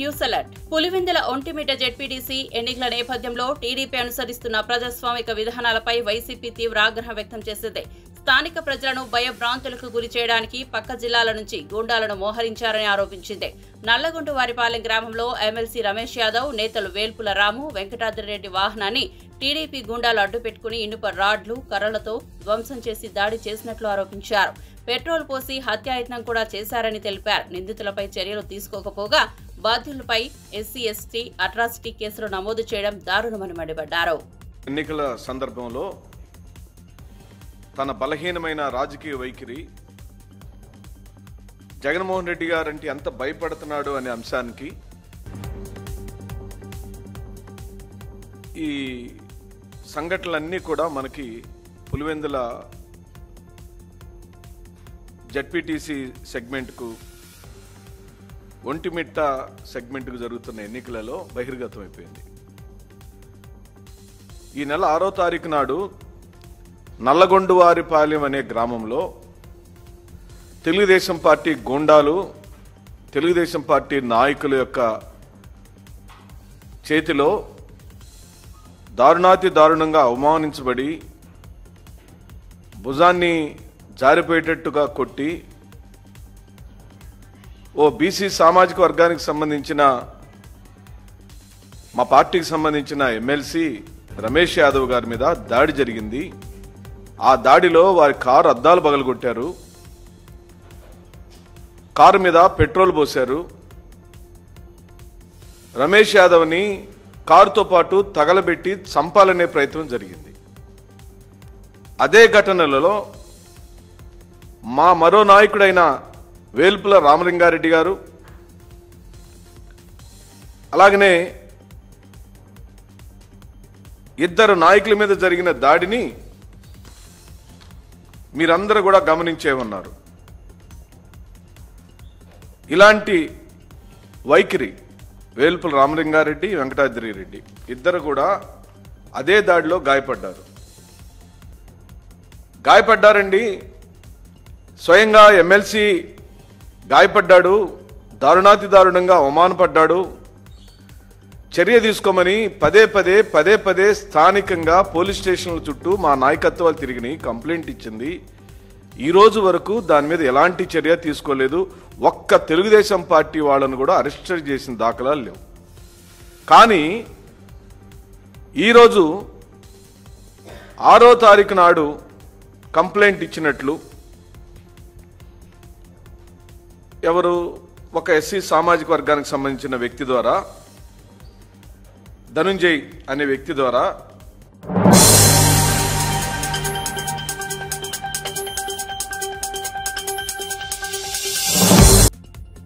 News alert. Pulivendula Ontimitta ZPTC ఎన్నికల నేపథ్యంలో TDP అనుసరిస్తున్న ప్రజాస్వామిక విధానాలపై వైసీపీ తీవ్ర ఆగ్రహం వ్యక్తం చేసింది. స్థానిక ప్రజలను భయభ్రాంతులకు గురి చేయడానికి పక్క జిల్లాల నుంచి గూండాలను మోహరించారని ఆరోపించింది. నల్లగొండవారిపాలెం గ్రామంలో ఎమ్మెల్సీ రమేష్ యాదవ్, నేతలు వేల్పుల రాము, వెంకటాద్రిరెడ్డి వాహనాన్ని టీడీపీ గూండాలు అడ్డుపెట్టుకుని ఇనుప రాడ్లు, కర్రలతో ధ్వంసం చేసి దాడి చేసినట్లు ఆరోపించారు. పెట్రోల్ పోసి హత్యాయత్నం కూడా చేశారని తెలిపారు. నిందితులపై చర్యలు తీసుకోకపోగా బాధ్యులపై ఎస్సీ ఎస్టీ అట్రాసిటీ కేసులు నమోదు చేయడం దారుణమని మండిపడ్డారు. ఎన్నికల సందర్భంలో తన బలహీనమైన రాజకీయ వైఖరి, జగన్మోహన్ రెడ్డి గారంటే ఎంత భయపడుతున్నాడు అనే అంశానికి ఈ సంఘటనలన్నీ కూడా మనకి పులివెందుల జెడ్పీటీసీ సెగ్మెంట్కు, ఒంటిమిట్ట సెగ్మెంట్కు జరుగుతున్న ఎన్నికలలో బహిర్గతమైపోయింది. ఈ నెల 6వ తారీఖు నాడు నల్లగొండవారిపాలెం అనే గ్రామంలో తెలుగుదేశం పార్టీ గూండాలు, తెలుగుదేశం పార్టీ నాయకుల యొక్క చేతిలో దారుణాతి దారుణంగా అవమానించబడి భుజాన్ని జారిపోయేటట్టుగా కొట్టి ఓ బీసీ సామాజిక వర్గానికి సంబంధించిన మా పార్టీకి సంబంధించిన ఎమ్మెల్సీ రమేష్ యాదవ్ గారి మీద దాడి జరిగింది. ఆ దాడిలో వారి కారు అద్దాలు పగలగొట్టారు, కారు మీద పెట్రోల్ పోశారు, రమేష్ యాదవ్ని కారుతో పాటు తగలబెట్టి చంపాలనే ప్రయత్నం జరిగింది. అదే ఘటనలలో మా మరో నాయకుడైన వేల్పుల రామలింగారెడ్డి గారు, అలాగనే ఇద్దరు నాయకుల మీద జరిగిన దాడిని మీరందరూ కూడా గమనించే ఉన్నారు. ఇలాంటి వైఖరి వేల్పుల రామలింగారెడ్డి, వెంకటాద్రిరెడ్డి ఇద్దరు కూడా అదే దాడిలో గాయపడ్డారండి. స్వయంగా ఎమ్మెల్సీ గాయపడ్డాడు, దారుణాతి దారుణంగా అవమానపడ్డాడు. చర్య తీసుకోమని పదే పదే స్థానికంగా పోలీస్ స్టేషన్ల చుట్టూ మా నాయకత్వాలు తిరిగినాయి, కంప్లైంట్ ఇచ్చింది. ఈ రోజు వరకు దాని మీద ఎలాంటి చర్య తీసుకోలేదు. ఒక్క తెలుగుదేశం పార్టీ వాళ్ళను కూడా అరెస్ట్ చేసిన దాఖలాలు లేవు. కానీ ఈరోజు 6వ తారీఖు నాడు కంప్లైంట్ ఇచ్చినట్లు ఎవరు ఒక ఎస్సీ సామాజిక వర్గానికి సంబంధించిన వ్యక్తి ద్వారా, ధనుంజయ్ అనే వ్యక్తి ద్వారా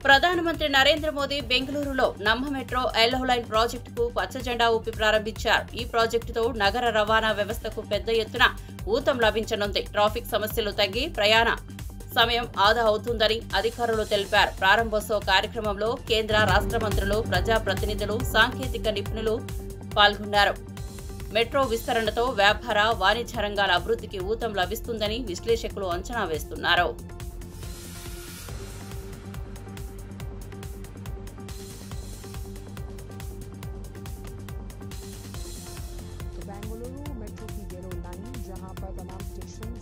ప్రధానమంత్రి నరేంద్ర మోదీ బెంగళూరులో నమ్మ మెట్రో ఎల్లో లైన్ ప్రాజెక్టుకు పచ్చజెండా ఊపి ప్రారంభించారు. ఈ ప్రాజెక్టుతో నగర రవాణా వ్యవస్థకు పెద్ద ఎత్తున ఊతం లభించనుంది. ట్రాఫిక్ సమస్యలు తగ్గి ప్రయాణ సమయం ఆదా అవుతుందని అధికారులు తెలిపారు. ప్రారంభోత్సవ కార్యక్రమంలో కేంద్ర, రాష్ట్ర మంత్రులు, ప్రజాప్రతినిధులు, సాంకేతిక నిపుణులు పాల్గొన్నారు. మెట్రో విస్తరణతో వ్యాపార, వాణిజ్య రంగాల అభివృద్ధికి ఊతం లభిస్తుందని విశ్లేషకులు అంచనా వేస్తున్నారు. बेंगलुरु मेट्रो की येलो लाइन, जहां पर तमाम स्टेशन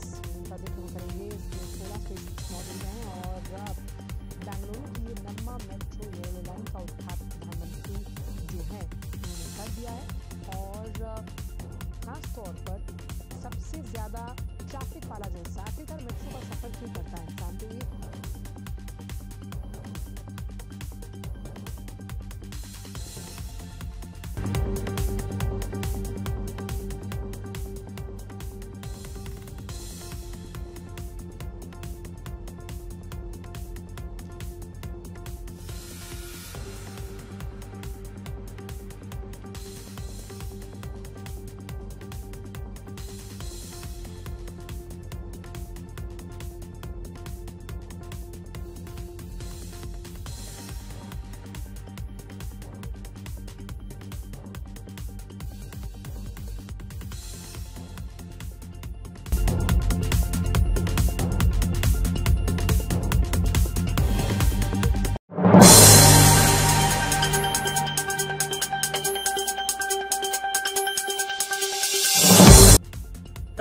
का जिक्र करेंगे, इसमें 16 स्टेशन मौजूद हैं और बेंगलुरु की नम्मा मेट्रो येलो लाइन का उद्घाटन प्रधानमंत्री जो है उन्होंने कर दिया है और खास तौर पर सबसे ज्यादा ट्रैफिक वाला जो हिस्सा, आखिरकार मेट्रो का सफर क्यों करता है इंसान, तो ये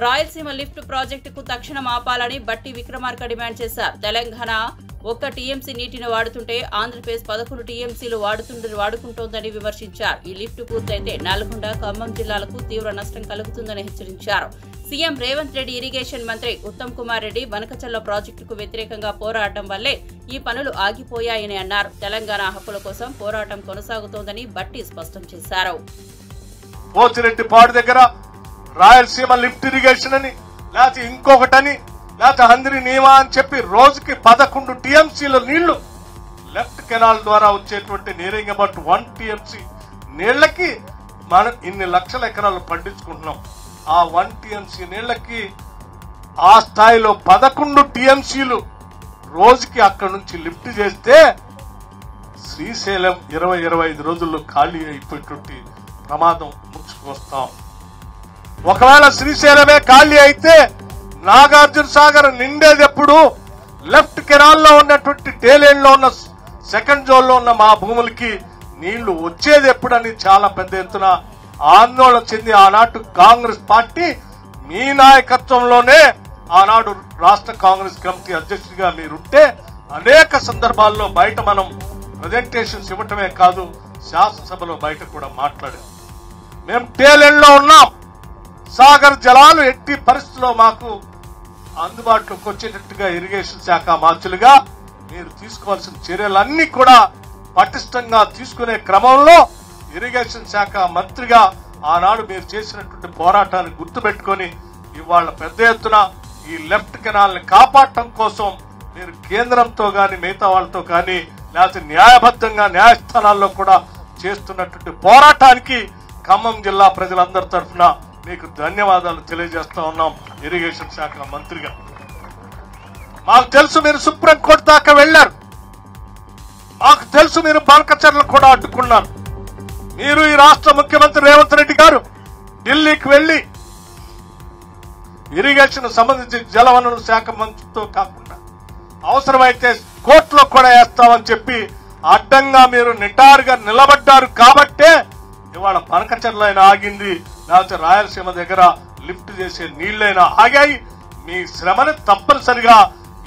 రాయలసీమ లిఫ్ట్ ప్రాజెక్టుకు తక్షణం ఆపాలని బట్టి విక్రమార్క డిమాండ్ చేశారు. తెలంగాణ 1 టీఎంసీ నీటిని వాడుతుంటే ఆంధ్రప్రదేశ్ 11 టీఎంసీలు వాడుకుంటోందని విమర్శించారు. ఈ లిఫ్ట్ పూర్తయితే నల్గొండ, ఖమ్మం జిల్లాలకు తీవ్ర నష్టం కలుగుతుందని హెచ్చరించారు. సీఎం రేవంత్ రెడ్డి, ఇరిగేషన్ మంత్రి ఉత్తమ్ కుమార్ రెడ్డి బనకచర్ల ప్రాజెక్టుకు వ్యతిరేకంగా పోరాడడం వల్లే ఈ పనులు ఆగిపోయాయని అన్నారు. తెలంగాణ హక్కుల కోసం పోరాటం కొనసాగుతోందని బట్టి స్పష్టం చేశారు. పోచిరెడ్డిపాడు దగ్గర రాయలసీమ లిఫ్ట్ ఇరిగేషన్ అని లేకపోతే ఇంకొకటని లేకపోతే హంద్రి నీవా అని చెప్పి రోజుకి 11 టీఎంసీల నీళ్లు లెఫ్ట్ కెనాల్ ద్వారా వచ్చేటువంటి నీరింగ్ అబౌట్ 1 టీఎంసీ నీళ్లకి మనం ఇన్ని లక్షల ఎకరాలు పండించుకుంటున్నాం. ఆ 1 టీఎంసీ నీళ్లకి ఆ స్థాయిలో 11 టీఎంసీలు రోజుకి అక్కడి నుంచి లిఫ్ట్ చేస్తే శ్రీశైలం 20-25 రోజుల్లో ఖాళీ అయిపోయేటువంటి ప్రమాదం ముంచుకొస్తాం. ఒకవేళ శ్రీశైలమే ఖాళీ అయితే నాగార్జున సాగర్ నిండేది ఎప్పుడు? లెఫ్ట్ కెనాల్లో ఉన్నటువంటి టేలేన్ లో ఉన్న సెకండ్ జోన్ లో ఉన్న మా భూములకి నీళ్లు వచ్చేది ఎప్పుడని చాలా పెద్ద ఎత్తున ఆందోళన చెంది ఆనాడు కాంగ్రెస్ పార్టీ మీ నాయకత్వంలోనే ఆనాడు రాష్ట్ర కాంగ్రెస్ కమిటీ అధ్యక్షుడిగా మీరుంటే అనేక సందర్భాల్లో బయట మనం ప్రజెంటేషన్స్ ఇవ్వటమే కాదు, శాసనసభలో బయట కూడా మాట్లాడాం. మేము టేలెండ్ లో ఉన్నాం. సాగర్ జలాలు ఎట్టి పరిస్థితుల్లో మాకు అందుబాటులోకి వచ్చేటట్టుగా ఇరిగేషన్ శాఖ మంత్రులుగా మీరు తీసుకోవాల్సిన చర్యలన్నీ కూడా పటిష్టంగా తీసుకునే క్రమంలో ఇరిగేషన్ శాఖ మంత్రిగా ఆనాడు మీరు చేసినటువంటి పోరాటాన్ని గుర్తుపెట్టుకుని ఇవాళ పెద్ద ఎత్తున ఈ లెఫ్ట్ కెనాల్ ని కాపాడటం కోసం మీరు కేంద్రంతో గాని మిగతా వాళ్ళతో కానీ లేకపోతే న్యాయబద్ధంగా న్యాయస్థానాల్లో కూడా చేస్తున్నటువంటి పోరాటానికి ఖమ్మం జిల్లా ప్రజలందరి తరఫున మీకు ధన్యవాదాలు తెలియజేస్తా ఉన్నాం. ఇరిగేషన్ శాఖ మంత్రిగా మాకు తెలుసు మీరు సుప్రీంకోర్టు దాకా వెళ్లారు, మాకు తెలుసు మీరు బనకచర్లు కూడా అడ్డుకున్నారు. మీరు ఈ రాష్ట్ర ముఖ్యమంత్రి రేవంత్ రెడ్డి గారు ఢిల్లీకి వెళ్లి ఇరిగేషన్ సంబంధించి జలవనరుల శాఖ మంత్రితో కాకుండా అవసరమైతే కోర్టులో కూడా వేస్తామని చెప్పి అడ్డంగా మీరు నిటారుగా నిలబడ్డారు కాబట్టే ఇవాళ బనకచర్లైనా ఆగింది, లేకపోతే రాయలసీమ దగ్గర లిఫ్ట్ చేసే నీళ్లైనా ఆగాయి. మీ శ్రమని తప్పనిసరిగా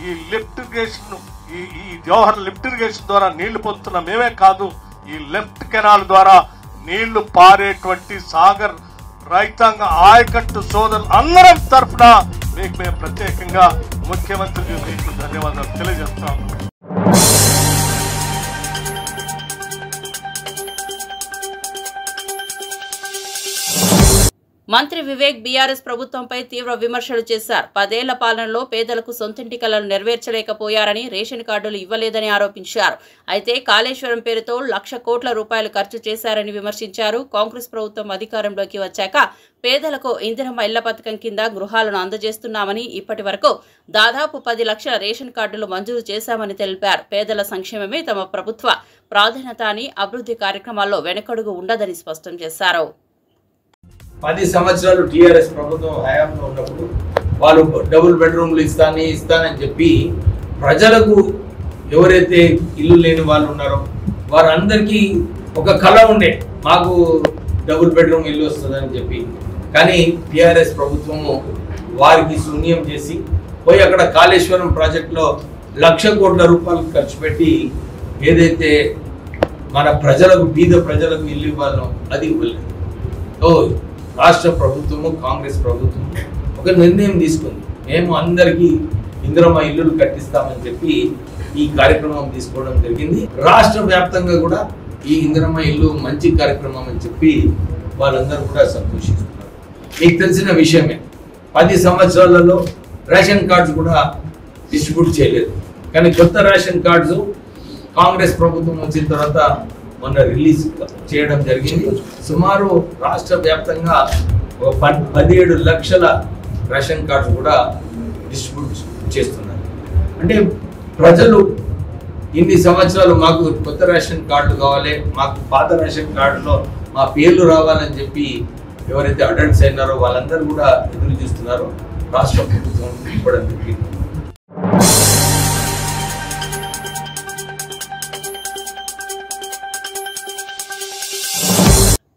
ఈ లిఫ్ట్ ఇరిగేషన్ ఈ జవహర్ లిఫ్ట్ ఇరిగేషన్ ద్వారా నీళ్లు పొందుతున్న మేమే కాదు, ఈ లెఫ్ట్ కెనాల్ ద్వారా నీళ్లు పారేటువంటి సాగర్ రైతాంగ ఆయకట్టు సోదరులు అందరం తరఫున మీకు మేము ప్రత్యేకంగా ముఖ్యమంత్రికి మీకు ధన్యవాదాలు తెలియజేస్తాం. మంత్రి వివేక్ బీఆర్ఎస్ ప్రభుత్వంపై తీవ్ర విమర్శలు చేశారు. 10 ఏళ్ల పాలనలో పేదలకు సొంతింటి కలను నెరవేర్చలేకపోయారని, రేషన్ కార్డులు ఇవ్వలేదని ఆరోపించారు. అయితే కాళేశ్వరం పేరుతో 1,00,000 కోట్ల రూపాయలు ఖర్చు చేశారని విమర్శించారు. కాంగ్రెస్ ప్రభుత్వం అధికారంలోకి వచ్చాక పేదలకు ఇందిరమ్మ ఇళ్ల పథకం కింద గృహాలను అందజేస్తున్నామని, ఇప్పటి వరకు దాదాపు 10 లక్షల రేషన్ కార్డులు మంజూరు చేశామని తెలిపారు. పేదల సంక్షేమమే తమ ప్రభుత్వ ప్రాధాన్యత అని, అభివృద్ధి కార్యక్రమాల్లో వెనకడుగు ఉండదని స్పష్టం చేశారు. 10 సంవత్సరాలు టీఆర్ఎస్ ప్రభుత్వం హయాంలో ఉన్నప్పుడు వాళ్ళు డబుల్ బెడ్రూమ్లు ఇస్తానని చెప్పి ప్రజలకు ఎవరైతే ఇల్లు లేని వాళ్ళు ఉన్నారో వారందరికీ ఒక కళ ఉండే, మాకు డబుల్ బెడ్రూమ్ ఇల్లు వస్తుందని చెప్పి. కానీ టీఆర్ఎస్ ప్రభుత్వము వారికి శూన్యం చేసి పోయి అక్కడ కాళేశ్వరం ప్రాజెక్టులో 1,00,000 కోట్ల రూపాయలు ఖర్చు పెట్టి ఏదైతే మన ప్రజలకు బీద ప్రజలకు ఇల్లు ఇవ్వాలో అది ఇవ్వలేదు. రాష్ట్ర ప్రభుత్వము కాంగ్రెస్ ప్రభుత్వం ఒక నిర్ణయం తీసుకుంది, మేము అందరికీ ఇందిరమ్మ ఇల్లులు కట్టిస్తామని చెప్పి ఈ కార్యక్రమం తీసుకోవడం జరిగింది. రాష్ట్ర వ్యాప్తంగా కూడా ఈ ఇందిరమ్మ ఇల్లు మంచి కార్యక్రమం అని చెప్పి వాళ్ళందరూ కూడా సంతోషిస్తున్నారు. మీకు తెలిసిన విషయమే, 10 సంవత్సరాలలో రేషన్ కార్డ్స్ కూడా డిస్ట్రిబ్యూట్ చేయలేదు. కానీ కొత్త రేషన్ కార్డ్స్ కాంగ్రెస్ ప్రభుత్వం వచ్చిన తర్వాత మొన్న రిలీజ్ చేయడం జరిగింది. సుమారు రాష్ట్ర వ్యాప్తంగా 17 లక్షల రేషన్ కార్డ్స్ కూడా డిస్ట్రిబ్యూట్ చేస్తున్నారు. అంటే ప్రజలు ఇన్ని సంవత్సరాలు మాకు కొత్త రేషన్ కార్డులు కావాలి, మాకు పాత రేషన్ కార్డులో మా పేర్లు రావాలని చెప్పి ఎవరైతే అడల్ట్స్ అయినారో వాళ్ళందరూ కూడా ఎదురు చూస్తున్నారో రాష్ట్ర ప్రభుత్వం ఇవ్వడం జరిగింది.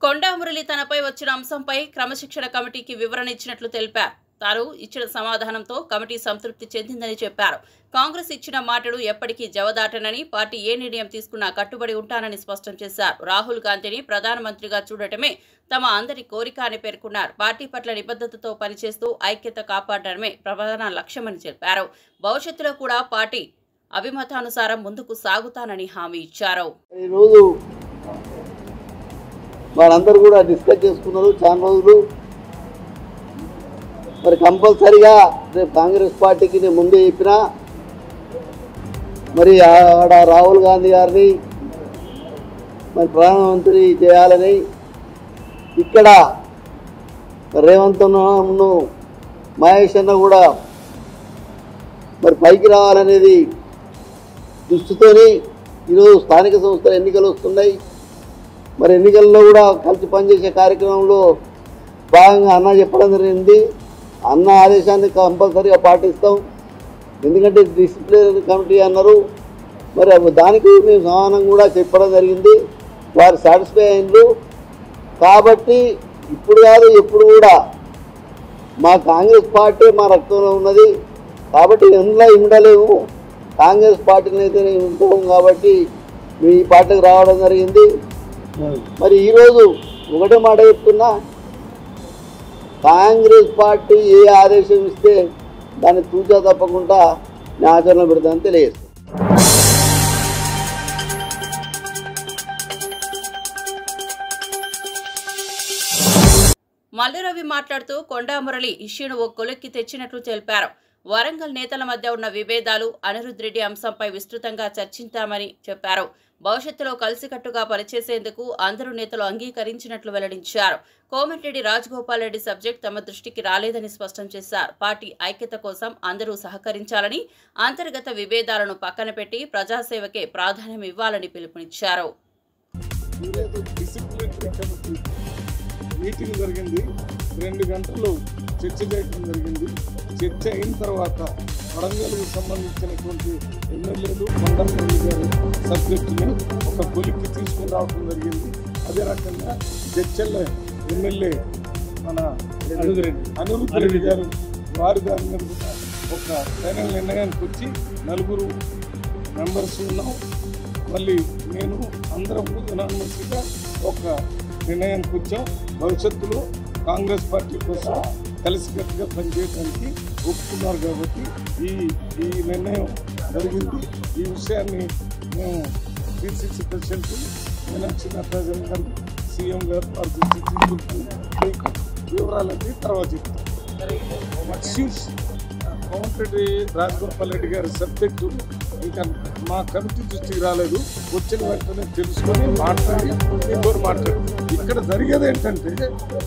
కొండా మురళి తనపై వచ్చిన అంశంపై క్రమశిక్షణ కమిటీకి వివరణ ఇచ్చినట్లు తెలిపారు. తాను ఇచ్చిన సమాధానంతో కమిటీ సంతృప్తి చెందిందని చెప్పారు. కాంగ్రెస్ ఇచ్చిన మాటలు ఎప్పటికీ జవదాటనని, పార్టీ ఏ నిర్ణయం తీసుకున్నా కట్టుబడి ఉంటానని స్పష్టం చేశారు. రాహుల్ గాంధీని ప్రధానమంత్రిగా చూడటమే తమ అందరి కోరిక అని పేర్కొన్నారు. పార్టీ పట్ల నిబద్ధతతో పనిచేస్తూ ఐక్యత కాపాడడమే ప్రధాన లక్ష్యమని చెప్పారు. భవిష్యత్తులో కూడా పార్టీ అభిమతానుసారం ముందుకు సాగుతానని హామీ ఇచ్చారు. ఈరోజు వాళ్ళందరూ కూడా డిస్కస్ చేసుకున్నారు చాలా రోజులు. మరి కంపల్సరిగా రేపు కాంగ్రెస్ పార్టీకి నేను ముందే చెప్పినా, మరి ఆడ రాహుల్ గాంధీ గారిని మరి ప్రధానమంత్రి చేయాలని, ఇక్కడ రేవంత్ అన్నను మహేష్ అన్న కూడా మరి పైకి రావాలనేది దృష్టితోని ఈరోజు స్థానిక సంస్థల ఎన్నికలు వస్తున్నాయి. మరి ఎన్నికల్లో కూడా కలిసి పనిచేసే కార్యక్రమంలో భాగంగా అన్న చెప్పడం జరిగింది. అన్న ఆదేశాన్ని కంపల్సరీగా పాటిస్తాం. ఎందుకంటే డిసిప్లినరీ కమిటీ అన్నారు. మరి దానికి మేము సమానం కూడా చెప్పడం జరిగింది. వారు సాటిస్ఫై అయ్యారు. కాబట్టి ఇప్పుడు కాదు ఎప్పుడు కూడా మా కాంగ్రెస్ పార్టీ మా రక్తంలో ఉన్నది. కాబట్టి ఎందులో ఉండలేము. కాంగ్రెస్ పార్టీని అయితే ఉంటాము. కాబట్టి మీ పార్టీకి రావడం జరిగింది. మరి ఈరోజు ఒకటే మాట చెప్తున్నా, కాంగ్రెస్ పార్టీ ఏ ఆదేశం ఇస్తే దాన్ని తూచా తప్పకుండా నేను ఆచరణ పెడతానని తెలియజేస్తాను. మల్లిరవి మాట్లాడుతూ కొండామురళి ఇష్యూను ఓ కొలిక్కి తెచ్చినట్లు తెలిపారు. వరంగల్ నేతల మధ్య ఉన్న విభేదాలు, అనిరుద్ రెడ్డి అంశంపై విస్తృతంగా చర్చించామని చెప్పారు. భవిష్యత్తులో కలిసికట్టుగా పనిచేసేందుకు అందరూ నేతలు అంగీకరించినట్లు వెల్లడించారు. కోమటిరెడ్డి రాజగోపాల్ రెడ్డి సబ్జెక్ట్ తమ దృష్టికి రాలేదని స్పష్టం చేశారు. పార్టీ ఐక్యత కోసం అందరూ సహకరించాలని, అంతర్గత విభేదాలను పక్కన పెట్టి ప్రజాసేవకే ప్రాధాన్యం ఇవ్వాలని పిలుపునిచ్చారు. మీటింగ్ జరిగింది. 2 గంటలు చర్చ చేయడం జరిగింది. చర్చ అయిన తర్వాత వరంగల్కు సంబంధించినటువంటి ఎమ్మెల్యేలు కొండమురళి గారు సబ్జెక్టుని ఒక కొలిక్కి తీసుకుని రావడం జరిగింది. అదే రకంగా చర్చల్లో ఎమ్మెల్యే మన అనిరుద్ రెడ్డి గారు వారి దాని మీద ఒక ఫైనల్ నిర్ణయానికి వచ్చి 4 మెంబర్స్ ఉన్నాం. మళ్ళీ నేను అందరం యునానిమస్గా ఒక నిర్ణయానికి వచ్చాం. భవిష్యత్తులో కాంగ్రెస్ పార్టీ కోసం కలిసికట్టుగా పనిచేయడానికి ఒప్పుకున్నారు. కాబట్టి ఈ నిర్ణయం జరిగింది. ఈ విషయాన్ని మేము పిసిసి ప్రెసిడెంట్ మీనాక్షి నటరాజన్ గారు, సీఎం గారు వారి దృష్టికి మీకు వివరాలన్నీ తర్వాత చెప్తాం. కోమటిరెడ్డి రాజగోపాల్ రెడ్డి గారి సబ్జెక్టు ఇంకా మా కమిటీ దృష్టికి రాలేదు. వచ్చిన వెంటనే తెలుసుకొని మాట్లాడి ఇక్కడ జరిగేది ఏంటంటే,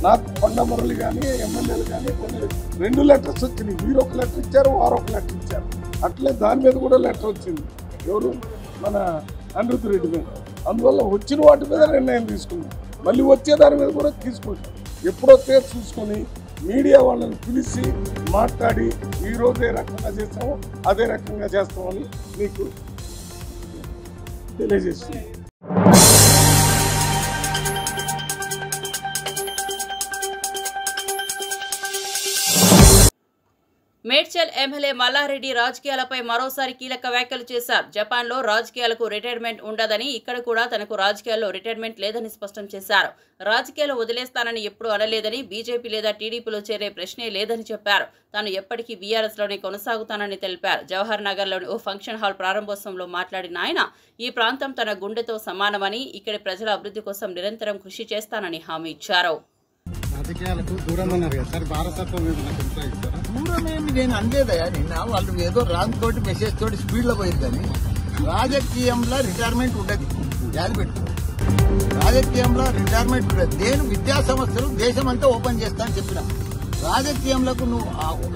నాకు కొండమురళి కానీ ఎమ్మెల్యేలు కానీ 2 లెటర్స్ వచ్చినాయి. మీరు ఒక లెటర్ ఇచ్చారు, వారు ఒక లెటర్ ఇచ్చారు. అట్లే దాని మీద కూడా లెటర్ వచ్చింది. ఎవరు మన అనిరుద్ రెడ్డి మీద. అందువల్ల వచ్చిన వాటి మీద నిర్ణయం తీసుకున్నాం. మళ్ళీ వచ్చే దాని మీద కూడా తీసుకుంటాం. ఎప్పుడొస్తే చూసుకొని మీడియా వాళ్ళని పిలిచి మాట్లాడి ఈరోజు ఏ రకంగా చేస్తామో అదే రకంగా చేస్తామని మీకు తెలియజేస్తున్నాం. మేడ్చల్ ఎమ్మెల్యే మల్లారెడ్డి రాజకీయాలపై మరోసారి కీలక వ్యాఖ్యలు చేశారు. జపాన్లో రాజకీయాలకు రిటైర్మెంట్ ఉండదని, ఇక్కడ కూడా తనకు రాజకీయాల్లో రిటైర్మెంట్ లేదని స్పష్టం చేశారు. రాజకీయాలు వదిలేస్తానని ఎప్పుడూ అనలేదని, బీజేపీ లేదా టీడీపీలో చేరే ప్రశ్నే లేదని చెప్పారు. తాను ఎప్పటికీ బీఆర్ఎస్లోనే కొనసాగుతానని తెలిపారు. జవహర్ నగర్లోని ఓ ఫంక్షన్ హాల్ ప్రారంభోత్సవంలో మాట్లాడిన ఆయన, ఈ ప్రాంతం తన గుండెతో సమానమని, ఇక్కడి ప్రజల అభివృద్ధి కోసం నిరంతరం కృషి చేస్తానని హామీ ఇచ్చారు. రాజకీయాలకు దూరం ఉన్నారు కదా సార్, వారసత్వం దూరమేమి నేను అనలేదయా. నిన్న వాళ్ళు ఏదో రాంగ్ తోటి మెసేజ్ తోటి స్పీడ్ లో పోయిందని. రాజకీయంలో రిటైర్మెంట్ ఉండదు, యాది పెట్టు. రాజకీయంలో రిటైర్మెంట్ ఉండదు. నేను విద్యా సంస్థలు దేశం అంతా ఓపెన్ చేస్తా అని చెప్పిన. రాజకీయంలోకి నువ్వు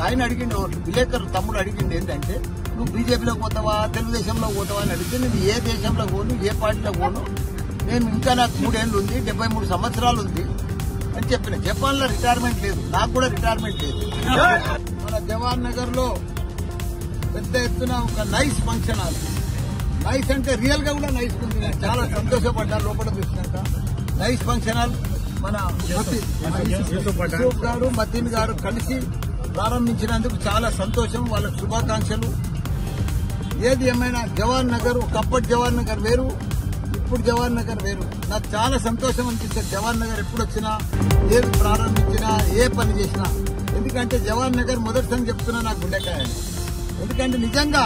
ఆయన అడిగిండు, విలేకరు తమ్ముడు అడిగిండు ఏంటంటే, నువ్వు బీజేపీలోకి పోతావా తెలుగుదేశంలో పోతావా అని అడిగితే, నేను ఏ దేశంలో పోను, ఏ పార్టీలో పోను, నేను ఇంకా నాకు 3 ఏళ్ళు ఉంది, 73 సంవత్సరాలు ఉంది అని చెప్పిన. జపాన్ లో రిటైర్మెంట్ లేదు, నాకు కూడా రిటైర్మెంట్ లేదు. మన జవహర్ నగర్ లో పెద్ద ఎత్తున ఒక నైస్ ఫంక్షన్ హాల్. నైస్ అంటే రియల్ గా కూడా నైస్ ఉంది. నేను చాలా సంతోషపడ్డా లోపల చూసినాక. నైస్ ఫంక్షన్ హాల్ మన యూసుఫ్ గారు, మతీన్ గారు కలిసి ప్రారంభించినందుకు చాలా సంతోషం, వాళ్ళకు శుభాకాంక్షలు. ఏది ఏమైనా జవహర్ నగర్ ఒకప్పటి జవహర్ నగర్ వేరు, ఇప్పుడు జవహర్ నగర్ వేరు. నాకు చాలా సంతోషం అనిపిస్తుంది జవహర్ నగర్ ఎప్పుడు వచ్చినా, ఏది ప్రారంభించినా, ఏ పని చేసినా. ఎందుకంటే జవహర్ నగర్ మొదటిసారి చెప్తున్నా నాకు గుండెకాయ. ఎందుకంటే నిజంగా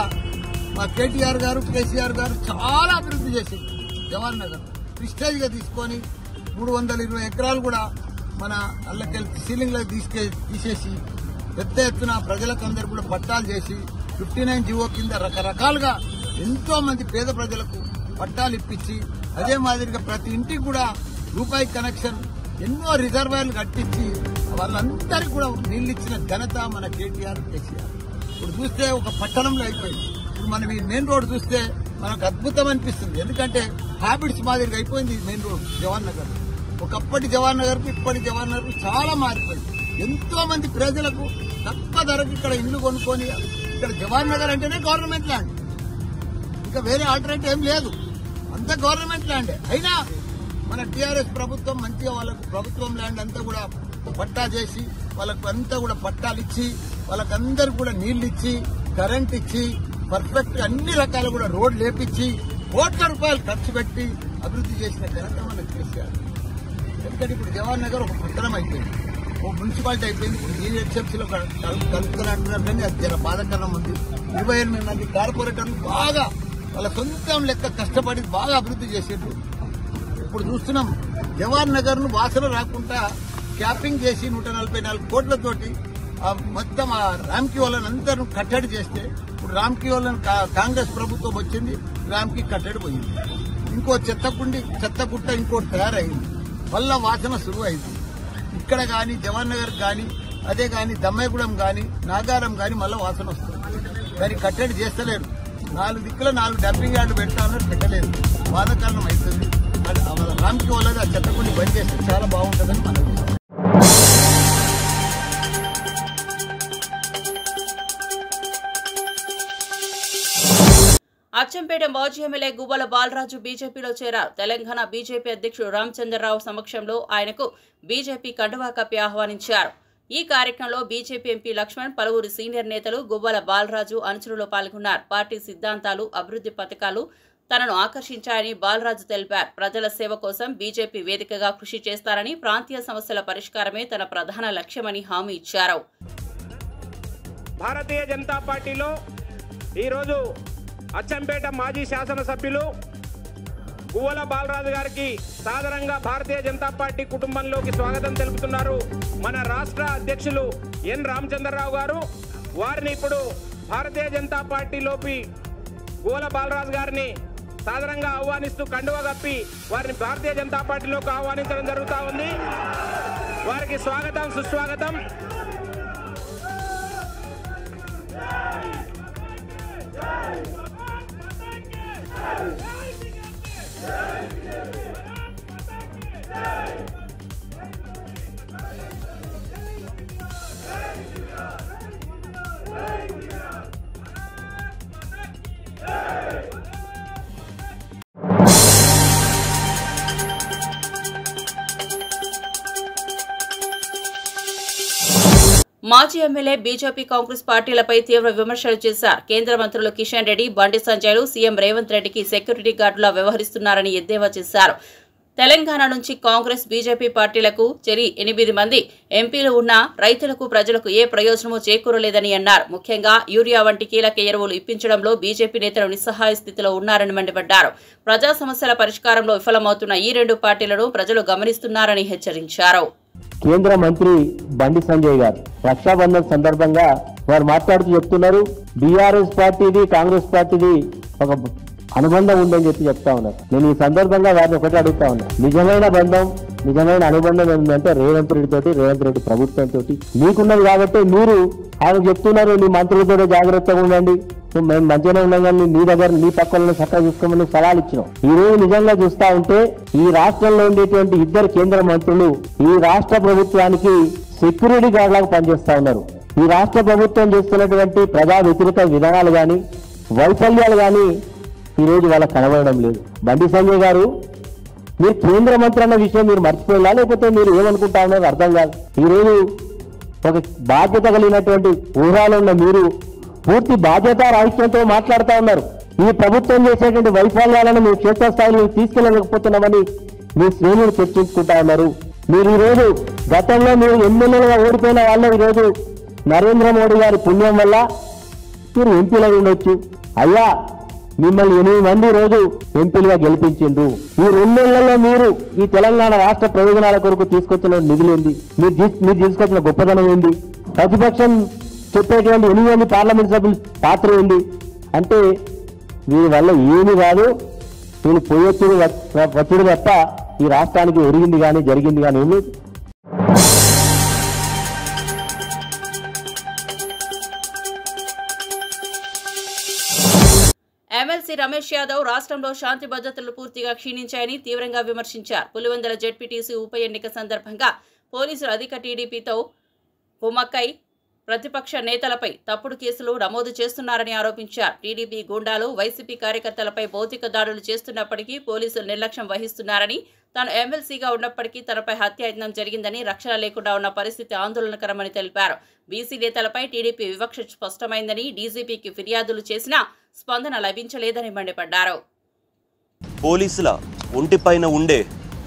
మా కేటీఆర్ గారు, కేసీఆర్ గారు చాలా అభివృద్ధి చేసింది జవహర్ నగర్. ప్రిస్టేజ్ గా తీసుకొని 320 ఎకరాలు కూడా మన అల్లకెళ్ళి సీలింగ్ లో తీసేసి పెద్ద ఎత్తున ప్రజలకు అందరు కూడా పట్టాలు చేసి 59 జీవో కింద రకరకాలుగా ఎంతో మంది పేద ప్రజలకు పట్టాలు ఇప్పించి, అదే మాదిరిగా ప్రతి ఇంటికి కూడా రూపాయి కనెక్షన్, ఎన్నో రిజర్వాయర్లు కట్టించి వాళ్ళందరికీ కూడా నీళ్లు ఇచ్చిన ఘనత మన కేటీఆర్, కేసీఆర్. ఇప్పుడు చూస్తే ఒక పట్టణంలో అయిపోయింది. ఇప్పుడు మనం ఈ మెయిన్ రోడ్ చూస్తే మనకు అద్భుతం అనిపిస్తుంది. ఎందుకంటే హ్యాబిట్స్ మాదిరిగా అయిపోయింది మెయిన్ రోడ్ జవహర్ నగర్. ఒకప్పటి జవహర్ నగర్ కు ఇప్పటి జవహర్ నగర్ కు చాలా మారిపోయింది. ఎంతో మంది ప్రజలకు తక్కువ ధరకు ఇక్కడ ఇల్లు కొనుక్కొని, ఇక్కడ జవహర్ నగర్ అంటేనే గవర్నమెంట్ ల్యాండ్, ఇంకా వేరే ఆల్టర్నేటివ్ ఏం లేదు, అంతా గవర్నమెంట్ ల్యాండే. అయినా మన టీఆర్ఎస్ ప్రభుత్వం మంచిగా వాళ్ళకు ప్రభుత్వం ల్యాండ్ అంతా కూడా పట్టా చేసి, వాళ్ళకు అంతా కూడా పట్టాలు ఇచ్చి, వాళ్ళకందరూ కూడా నీళ్లు ఇచ్చి, కరెంట్ ఇచ్చి, పర్ఫెక్ట్ అన్ని రకాలు కూడా రోడ్లు లేపించి, కోట్ల రూపాయలు ఖర్చు పెట్టి అభివృద్ధి చేసిన ఘనత మన కేసీఆర్. ఎందుకంటే ఇప్పుడు జవహర్ నగర్ ఒక పట్టణం అయిపోయింది, ఓ మున్సిపాలిటీ అయిపోయింది. ఇప్పుడు జీహెచ్ఎంసీలో కలుపుతున్నట్టున్నారు, కానీ అది చాలా బాధాకరం ఉంది. 28 మంది కార్పొరేటర్లు బాగా వాళ్ళ సొంతం లెక్క కష్టపడి బాగా అభివృద్ధి చేసేట్టు ఇప్పుడు చూస్తున్నాం. జవహర్ నగర్ ను వాసన రాకుండా క్యాపింగ్ చేసి 144 కోట్లతోటి మొత్తం ఆ రామ్కీ వాళ్ళని అందరూ కట్టడి చేస్తే, ఇప్పుడు రామ్కీ వాళ్ళని కాంగ్రెస్ ప్రభుత్వం వచ్చింది, రామ్కీ కట్టడి పోయింది. ఇంకో చెత్తకుట్ట ఇంకోటి తయారైంది, మళ్ళా వాసన సురువు అయింది. ఇక్కడ గాని జవహర్ నగర్ గాని, అదే గాని దమ్మాయిగూడెం గాని, నాగారం గాని మళ్ళా వాసన వస్తుంది. దాన్ని కట్టడి చేస్తలేరు. 4 దిక్కుల 4 డంపింగ్ యార్డు పెట్టాలని పెట్టలేదు, బాధాకరణం అవుతుంది. రామ్కి వాళ్ళది ఆ చెత్తకుండి బంద్ చేస్తే చాలా బాగుంటుందని మనం. అచ్చంపేట మాజీ ఎమ్మెల్యే గువ్వల బాలరాజు బీజేపీలో చేరారు. తెలంగాణ బీజేపీ అధ్యక్షుడు రామచంద్రరావు సమక్షంలో ఆయనకు బీజేపీ కండువా కప్పి ఆహ్వానించారు. ఈ కార్యక్రమంలో బీజేపీ ఎంపీ లక్ష్మణ్, పలువురు సీనియర్ నేతలు, గువ్వల బాలరాజు అనుచరులు పాల్గొన్నారు. పార్టీ సిద్ధాంతాలు, అభివృద్ధి పథకాలు తనను ఆకర్షించాయని బాలరాజు తెలిపారు. ప్రజల సేవ కోసం బీజేపీ వేదికగా కృషి చేస్తారని, ప్రాంతీయ సమస్యల పరిష్కారమే తన ప్రధాన లక్ష్యమని హామీ ఇచ్చారు. భారతీయ జనతా పార్టీలో ఈరోజు అచ్చంపేట మాజీ శాసనసభ్యులు గువ్వల బాలరాజు గారికి సాధారణంగా భారతీయ జనతా పార్టీ కుటుంబంలోకి స్వాగతం తెలుపుతున్నారు మన రాష్ట్ర అధ్యక్షులు ఎన్ రామచంద్రరావు గారు. వారిని ఇప్పుడు భారతీయ జనతా పార్టీలోకి గువ్వల బాలరాజు గారిని సాధారణంగా ఆహ్వానిస్తూ కండువా కప్పి వారిని భారతీయ జనతా పార్టీలోకి ఆహ్వానించడం జరుగుతూ ఉంది. వారికి స్వాగతం, సుస్వాగతం. మాజీ ఎమ్మెల్యే బీజేపీ, కాంగ్రెస్ పార్టీలపై తీవ్ర విమర్శలు చేశారు. కేంద్ర మంత్రులు కిషన్ రెడ్డి, బండి సంజయ్లు సీఎం రేవంత్ రెడ్డికి సెక్యూరిటీ గార్డులా వ్యవహరిస్తున్నారని ఎద్దేవా చేశారు. తెలంగాణ నుంచి కాంగ్రెస్, బీజేపీ పార్టీలకు చెరి 8 మంది ఎంపీలు ఉన్నా రైతులకు, ప్రజలకు ఏ ప్రయోజనమూ చేకూరలేదని అన్నారు. ముఖ్యంగా యూరియా వంటి కీలక ఎరువులు ఇప్పించడంలో బీజేపీ నేతలు నిస్సహాయ స్థితిలో ఉన్నారని మండిపడ్డారు. ప్రజా సమస్యల పరిష్కారంలో విఫలమవుతున్న ఈ 2 పార్టీలను ప్రజలు గమనిస్తున్నారని హెచ్చరించారు. కేంద్ర మంత్రి బండి సంజయ్ గారు రక్షాబంధన్ సందర్భంగా వారు మాట్లాడుతూ చెప్తున్నారు, బీఆర్ఎస్ పార్టీది, కాంగ్రెస్ పార్టీది ఒక అనుబంధం ఉందని చెప్తా ఉన్నారు. నేను ఈ సందర్భంగా వారిని ఒకటి అడుగుతా ఉన్నా, నిజమైన బంధం, నిజమైన అనుబంధం ఏంటంటే రేవంత్ రెడ్డి తోటి, రేవంత్ రెడ్డి ప్రభుత్వంతో మీకున్నది. కాబట్టి మీరు ఆయన చెప్తున్నారు, నీ మంత్రులతో జాగ్రత్తగా ఉండండి, మేము మంచిగానే ఉన్నాం, కానీ నీ దగ్గర నీ పక్కన చక్కగా చూసుకోమని సవాల్ ఇచ్చినాం. ఈ రోజు నిజంగా చూస్తా ఉంటే ఈ రాష్ట్రంలో ఉండేటువంటి 2 కేంద్ర మంత్రులు ఈ రాష్ట్ర ప్రభుత్వానికి సెక్యూరిటీ గార్డ్ లాగా పనిచేస్తా ఉన్నారు. ఈ రాష్ట్ర ప్రభుత్వం చేస్తున్నటువంటి ప్రజా వ్యతిరేక విధానాలు గాని, వైఫల్యాలు గాని ఈ రోజు వాళ్ళకి కనబడడం లేదు. బండి సంజయ్ గారు, మీరు కేంద్ర మంత్రి అన్న విషయం మీరు మర్చిపోయారా, లేకపోతే మీరు ఏమనుకుంటా ఉన్నారో అర్థం కాదు. ఈ రోజు ఒక బాధ్యత కలిగినటువంటి ఊరాలో ఉన్న మీరు పూర్తి బాధ్యత రాహిత్యంతో మాట్లాడుతూ ఉన్నారు. ఈ ప్రభుత్వం చేసేటువంటి వైఫల్యాలను మేము క్షేత్రస్థాయిలో తీసుకెళ్ళలేకపోతున్నామని మీ శ్రేణులు చర్చించుకుంటా ఉన్నారు. మీరు ఈరోజు గతంలో మీరు ఎమ్మెల్యేలుగా ఓడిపోయిన వాళ్ళు ఈరోజు నరేంద్ర మోడీ గారి పుణ్యం వల్ల మీరు ఎంపీలు ఉండొచ్చు. అయ్యా, మిమ్మల్ని 8 మంది రోజు ఎంపీలుగా గెలిపించిండ్రు. ఈ 2 నెలల్లో మీరు ఈ తెలంగాణ రాష్ట్ర ప్రయోజనాల కొరకు తీసుకొచ్చిన నిధులేంది? మీరు తీసుకొచ్చిన గొప్పదనం ఏంది? ప్రతిపక్షం చెప్పేటువంటి 8 మంది పార్లమెంట్ సభ్యుల పాత్ర ఏంది? అంటే వీరి వల్ల ఏమి కాదు, వీళ్ళు వచ్చుడు తప్ప ఈ రాష్ట్రానికి ఒరిగింది కానీ జరిగింది కానీ ఏమి. ఎమ్మెల్సీ రమేష్ యాదవ్ రాష్ట్రంలో శాంతి భద్రతలు పూర్తిగా క్షీణించాయని తీవ్రంగా విమర్శించారు. పులివెందుల జెడ్పీటీసీ ఉప ఎన్నిక సందర్భంగా పోలీసులు అధిక టీడీపీతో కుమ్మక్కై ప్రతిపక్ష నేతలపై తప్పుడు కేసులు నమోదు చేస్తున్నారని ఆరోపించారు. టీడీపీ గూండాలు వైసీపీ కార్యకర్తలపై భౌతిక దాడులు చేస్తున్నప్పటికీ పోలీసులు నిర్లక్ష్యం వహిస్తున్నారని, తాను ఎమ్మెల్సీగా ఉన్నప్పటికీ తనపై హత్యాయత్నం జరిగిందని, రక్షణ లేకుండా ఉన్న పరిస్థితి ఆందోళనకరమని తెలిపారు. బీసీ నేతలపై టీడీపీ వివక్ష స్పష్టమైందని, డీజీపీకి ఫిర్యాదులు చేసినా స్పందన లభించలేదని మండిపడ్డారు. పోలీసుల ఒంటిపైన ఉండే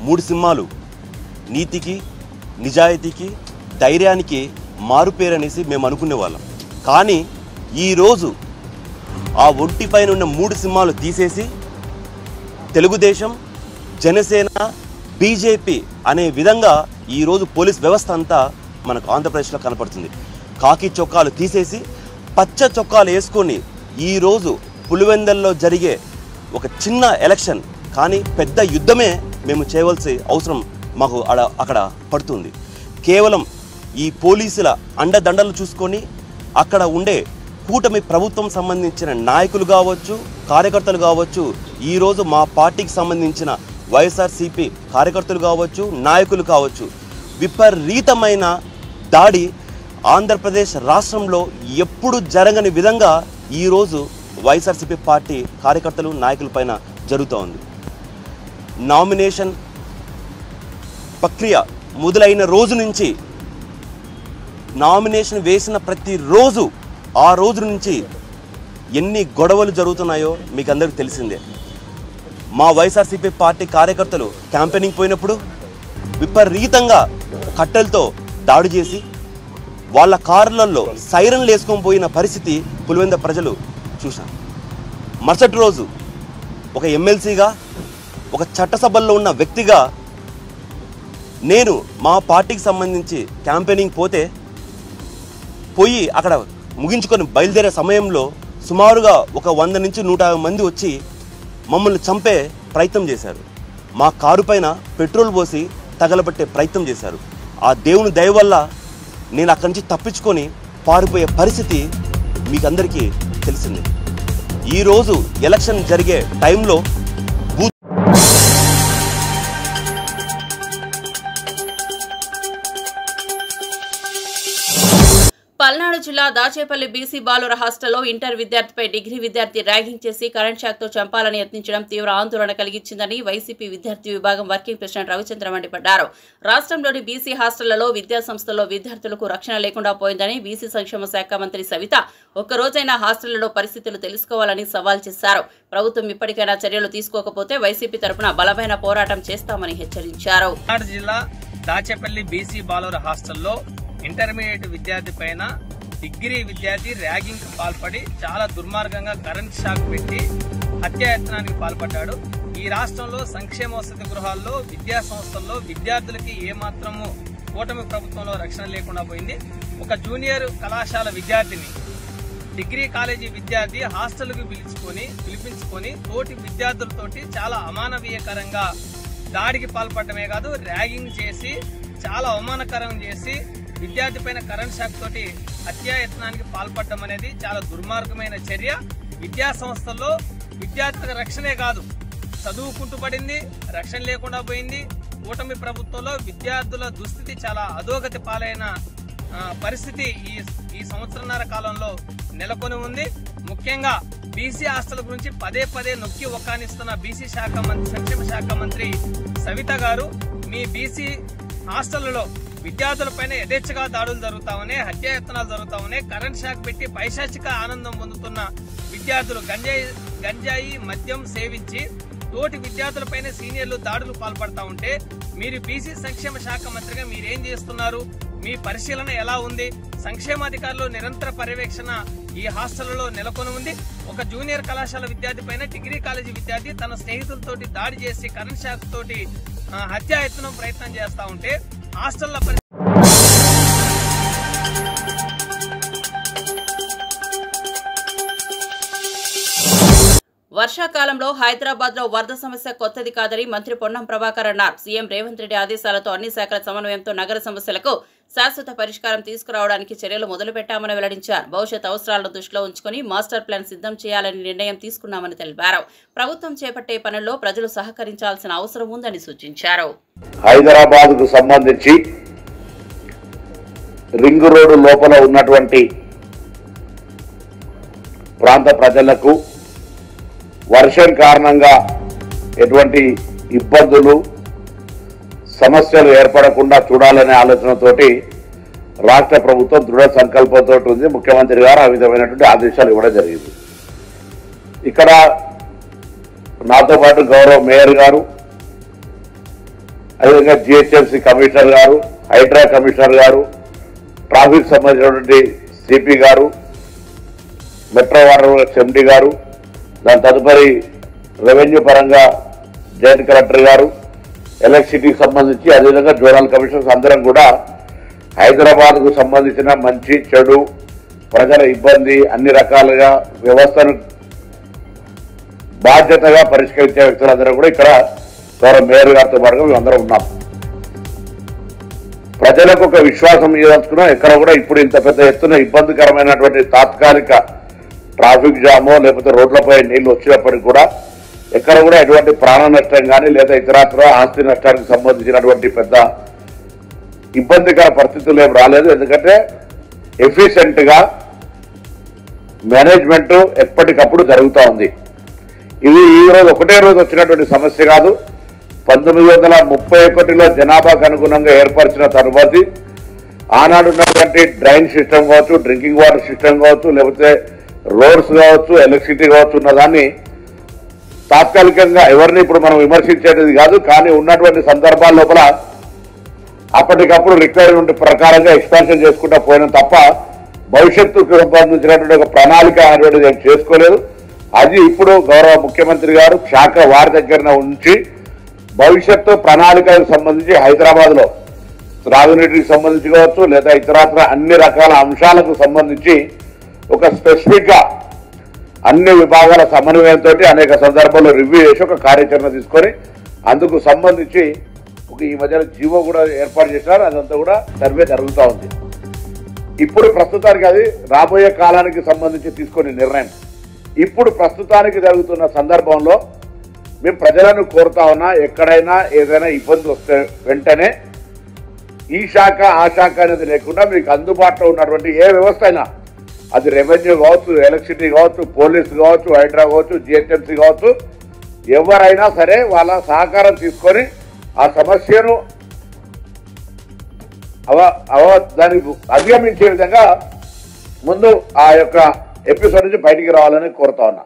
3 సింహాలు నీతికి, నిజాయితీకి, ధైర్యానికి మారుపేరనేసి మేము అనుకునేవాళ్ళం. కానీ ఈరోజు ఆ ఒంటిపైన ఉన్న 3 సింహాలు తీసేసి తెలుగుదేశం, జనసేన, బీజేపీ అనే విధంగా ఈరోజు పోలీస్ వ్యవస్థ అంతా మనకు ఆంధ్రప్రదేశ్లో కనపడుతుంది. కాకి చొక్కాలు తీసేసి పచ్చ చొక్కాలు వేసుకొని ఈరోజు పులివెందల్లో జరిగే ఒక చిన్న ఎలక్షన్ కానీ పెద్ద యుద్ధమే మేము చేయవలసి అవసరం మాకు అక్కడ పడుతుంది. కేవలం ఈ పోలీసుల అండదండలు చూసుకొని అక్కడ ఉండే కూటమి ప్రభుత్వం సంబంధించిన నాయకులు కావచ్చు, కార్యకర్తలు కావచ్చు, ఈరోజు మా పార్టీకి సంబంధించిన వైఎస్ఆర్సీపీ కార్యకర్తలు కావచ్చు, నాయకులు కావచ్చు, విపరీతమైన దాడి ఆంధ్రప్రదేశ్ రాష్ట్రంలో ఎప్పుడు జరగని విధంగా ఈరోజు వైఎస్ఆర్సీపీ పార్టీ కార్యకర్తలు, నాయకుల పైన జరుగుతూ ఉంది. నామినేషన్ ప్రక్రియ మొదలైన రోజు నుంచి నామినేషన్ వేసిన ప్రతిరోజు ఆ రోజు నుంచి ఎన్ని గొడవలు జరుగుతున్నాయో మీకు అందరికీ తెలిసిందే. మా వైఎస్ఆర్సీపీ పార్టీ కార్యకర్తలు క్యాంపెయినింగ్ పోయినప్పుడు విపరీతంగా కట్టెలతో దాడి చేసి వాళ్ళ కార్లలో సైరన్లు వేసుకొని పోయిన పరిస్థితి పులివెందుల ప్రజలు చూశారు. మరుసటి రోజు ఒక ఎమ్మెల్సీగా, ఒక చట్టసభల్లో ఉన్న వ్యక్తిగా నేను మా పార్టీకి సంబంధించి క్యాంపెయినింగ్ పోయి అక్కడ ముగించుకొని బయలుదేరే సమయంలో సుమారుగా ఒక 100 నుంచి 150 మంది వచ్చి మమ్మల్ని చంపే ప్రయత్నం చేశారు. మా కారు పైన పెట్రోల్ పోసి తగలబెట్టే ప్రయత్నం చేశారు. ఆ దేవుని దయ వల్ల నేను అక్కడి నుంచి తప్పించుకొని పారిపోయే పరిస్థితి మీకు అందరికీ తెలిసింది. ఈరోజు ఎలక్షన్ జరిగే టైంలో పల్నాడు జిల్లా దాచేపల్లి బీసీ బాలుర హాస్టల్లో ఇంటర్ విద్యార్థిపై డిగ్రీ విద్యార్థి ర్యాగింగ్ చేసి కరెంట్ షాక్తో చంపాలని యత్నించడం తీవ్ర ఆందోళన కలిగించిందని వైసీపీ విద్యార్థి విభాగం వర్కింగ్ ప్రెసిడెంట్ రవిచంద్ర మండిపడ్డారు. రాష్ట్రంలోని బీసీ హాస్టళ్లలో విద్యాసంస్థల్లో విద్యార్థులకు రక్షణ లేకుండా పోయిందని బీసీ సంక్షేమ శాఖ మంత్రి సవిత ఒక్కరోజైనా హాస్టళ్లలో పరిస్థితులు తెలుసుకోవాలని సవాల్ చేశారు. ప్రభుత్వం ఇప్పటికైనా చర్యలు తీసుకోకపోతే వైసీపీ తరపున బలమైన పోరాటం చేస్తామని హెచ్చరించారు. జిల్లా దాచేపల్లి బీసీ బాలుర హాస్టల్లో ఇంటర్మీడియట్ విద్యార్థి పైన డిగ్రీ విద్యార్థి ర్యాగింగ్ కు పాల్పడి చాలా దుర్మార్గంగా కరెంట్ షాక్ పెట్టి హత్యాయత్నానికి పాల్పడ్డాడు. ఈ రాష్ట్రంలో సంక్షేమ వసతి గృహాల్లో, విద్యా సంస్థల్లో విద్యార్థులకి ఏమాత్రము కూటమి ప్రభుత్వంలో రక్షణ లేకుండా పోయింది. ఒక జూనియర్ కళాశాల విద్యార్థిని డిగ్రీ కాలేజీ విద్యార్థి హాస్టల్కు పిలిపించుకొని తోటి విద్యార్థులతోటి చాలా అమానవీయకరంగా దాడికి పాల్పడమే కాదు, ర్యాగింగ్ చేసి చాలా అవమానకరం చేసి విద్యార్థి పైన కరెంట్ షాక్ తోటి హత్యాయత్నానికి పాల్పడడం అనేది చాలా దుర్మార్గమైన చర్య. విద్యా సంస్థల్లో విద్యార్థులకు రక్షణే కాదు, చదువుకుంటూ పడింది, రక్షణ లేకుండా పోయింది. కూటమి ప్రభుత్వంలో విద్యార్థుల దుస్థితి చాలా అధోగతి పాలైన పరిస్థితి ఈ సంవత్సరన్నర కాలంలో నెలకొని ఉంది. ముఖ్యంగా బీసీ హాస్టల్ గురించి పదే నొక్కి ఒక్కానిస్తున్న బీసీ సంక్షేమ శాఖ మంత్రి సవిత గారు మీ బీసీ హాస్టళ్లలో విద్యార్థులపైన యథేచ్ఛగా దాడులు జరుగుతామని, హత్యాయత్నాలు జరుగుతామని, కరెంట్ షాక్ పెట్టి పైశాచిక ఆనందం పొందుతున్న విద్యార్థులు గంజాయి మద్యం సేవించి తోటి విద్యార్థులపైన సీనియర్లు దాడులు పాల్పడతా ఉంటే మీరు బీసీ సంక్షేమ శాఖ మంత్రిగా మీరేం చేస్తున్నారు? మీ పరిశీలన ఎలా ఉంది? సంక్షేమాధికారులు నిరంతర పర్యవేక్షణ ఈ హాస్టళ్లలో నెలకొని ఉంది. ఒక జూనియర్ కళాశాల విద్యార్థి పైన డిగ్రీ కాలేజీ విద్యార్థి తన స్నేహితులతోటి దాడి చేసి కరెంట్ షాక్ తోటి హత్యాయత్నం ప్రయత్నం చేస్తా ఉంటే హాస్టళ్ల వర్షాకాలంలో హైదరాబాద్ లో వరద సమస్య కొత్తది కాదని మంత్రి పొన్నం ప్రభాకర్ అన్నారు. సీఎం రేవంత్ రెడ్డి ఆదేశాలతో అన్ని శాఖల సమన్వయంతో నగర సమస్యలకు శాశ్వత పరిష్కారం తీసుకురావడానికి చర్యలు మొదలుపెట్టామని వెల్లడించారు. భవిష్యత్ అవసరాలను దృష్టిలో ఉంచుకుని మాస్టర్ ప్లాన్ సిద్ధం చేయాలని నిర్ణయం తీసుకున్నామని తెలిపారు. ప్రభుత్వం చేపట్టే పనుల్లో ప్రజలు సహకరించాల్సిన అవసరం ఉందని సూచించారు. హైదరాబాద్ కు సంబంధించి రింగ్ రోడ్డు లోపల ఉన్నటువంటి ప్రాంత ప్రజలకు వర్షం కారణంగా ఎటువంటి ఇబ్బందులు సమస్యలు ఏర్పడకుండా చూడాలనే ఆలోచనతోటి రాష్ట్ర ప్రభుత్వం దృఢ సంకల్పంతో ఉంది. ముఖ్యమంత్రి గారు ఆ విధమైనటువంటి ఆదేశాలు ఇవ్వడం జరిగింది. ఇక్కడ నాతో పాటు గౌరవ మేయర్ గారు, అదేవిధంగా జిహెచ్ఎంసీ కమిషనర్ గారు, హైడ్రా కమిషనర్ గారు, ట్రాఫిక్ సంబంధించినటువంటి సిపి గారు, మెట్రో వాటర్ వర్క్స్ ఎండి గారు, దాని తదుపరి రెవెన్యూ పరంగా జాయింట్ కలెక్టర్ గారు, ఎలక్ట్రిసిటీకి సంబంధించి అదేవిధంగా జోనల్ కమిషనర్స్ అందరం కూడా హైదరాబాద్ కు సంబంధించిన మంచి చెడు ప్రజల ఇబ్బంది అన్ని రకాలుగా వ్యవస్థను బాధ్యతగా పరిష్కరించే వ్యక్తులందరూ కూడా ఇక్కడ గౌరవ మేయర్ గారితో పాటుగా మేమందరం ఉన్నాం. ప్రజలకు ఒక విశ్వాసం ఇవ్వాల్సుకున్నాం. ఎక్కడ కూడా ఇప్పుడు ఇంత పెద్ద ఎత్తున ఇబ్బందికరమైనటువంటి తాత్కాలిక ట్రాఫిక్ జామో లేకపోతే రోడ్లపై నీళ్లు వచ్చినప్పటికీ కూడా ఎక్కడ కూడా ఎటువంటి ప్రాణ నష్టం కానీ లేదా ఇతరత్ర ఆస్తి నష్టానికి సంబంధించినటువంటి పెద్ద ఇబ్బందికర పరిస్థితులు ఏం రాలేదు. ఎందుకంటే ఎఫిషియెంట్ గా మేనేజ్మెంట్ ఎప్పటికప్పుడు జరుగుతూ ఉంది. ఇది ఈ రోజు ఒకటే రోజు వచ్చినటువంటి సమస్య కాదు. 1931లో జనాభాకు అనుగుణంగా ఏర్పరిచిన తరువాతి ఆనాడు ఉన్నటువంటి డ్రైన్ సిస్టమ్ కావచ్చు, డ్రింకింగ్ వాటర్ సిస్టమ్ కావచ్చు, లేకపోతే రోడ్స్ కావచ్చు, ఎలక్ట్రిసిటీ కావచ్చు ఉన్నదాన్ని తాత్కాలికంగా ఎవరిని ఇప్పుడు మనం విమర్శించేది కాదు. కానీ ఉన్నటువంటి సందర్భాల లోపల అప్పటికప్పుడు రిక్వైర్మెంట్ ప్రకారంగా ఎక్స్పాన్షన్ చేసుకుంటూ పోయినా తప్ప భవిష్యత్తుకు సంబంధించినటువంటి ఒక ప్రణాళిక అనేటువంటిది ఏం చేసుకోలేదు. అది ఇప్పుడు గౌరవ ముఖ్యమంత్రి గారు శాఖ వారి దగ్గర ఉంచి భవిష్యత్తు ప్రణాళికకు సంబంధించి హైదరాబాద్ లో త్రాగునీటికి సంబంధించి కావచ్చు లేదా ఇతరత్ర అన్ని రకాల అంశాలకు సంబంధించి ఒక స్పెసిఫిక్ గా అన్ని విభాగాల సమన్వయంతో అనేక సందర్భాల్లో రివ్యూ చేసి ఒక కార్యాచరణ తీసుకొని అందుకు సంబంధించి ఒక ఈ మధ్యలో జీవో కూడా ఏర్పాటు చేశారు. అదంతా కూడా సర్వే జరుగుతూ ఉంది. ఇప్పుడు ప్రస్తుతానికి అది రాబోయే కాలానికి సంబంధించి తీసుకునే నిర్ణయం. ఇప్పుడు ప్రస్తుతానికి జరుగుతున్న సందర్భంలో మేము ప్రజలను కోరుతా ఉన్నా, ఎక్కడైనా ఏదైనా ఇబ్బంది వస్తే వెంటనే ఈ శాఖ ఆ శాఖ అనేది లేకుండా మీకు అందుబాటులో ఉన్నటువంటి ఏ వ్యవస్థ అయినా, అది రెవెన్యూ కావచ్చు, ఎలక్ట్రిసిటీ కావచ్చు, పోలీసు కావచ్చు, హైడ్రా కావచ్చు, జిహెచ్ఎంసీ కావచ్చు, ఎవరైనా సరే వాళ్ళ సహకారం తీసుకొని ఆ సమస్యను దాన్ని అధిగమించే విధంగా ముందు ఆ యొక్క ఎపిసోడ్ నుంచి బయటికి రావాలని కోరుతా ఉన్నా.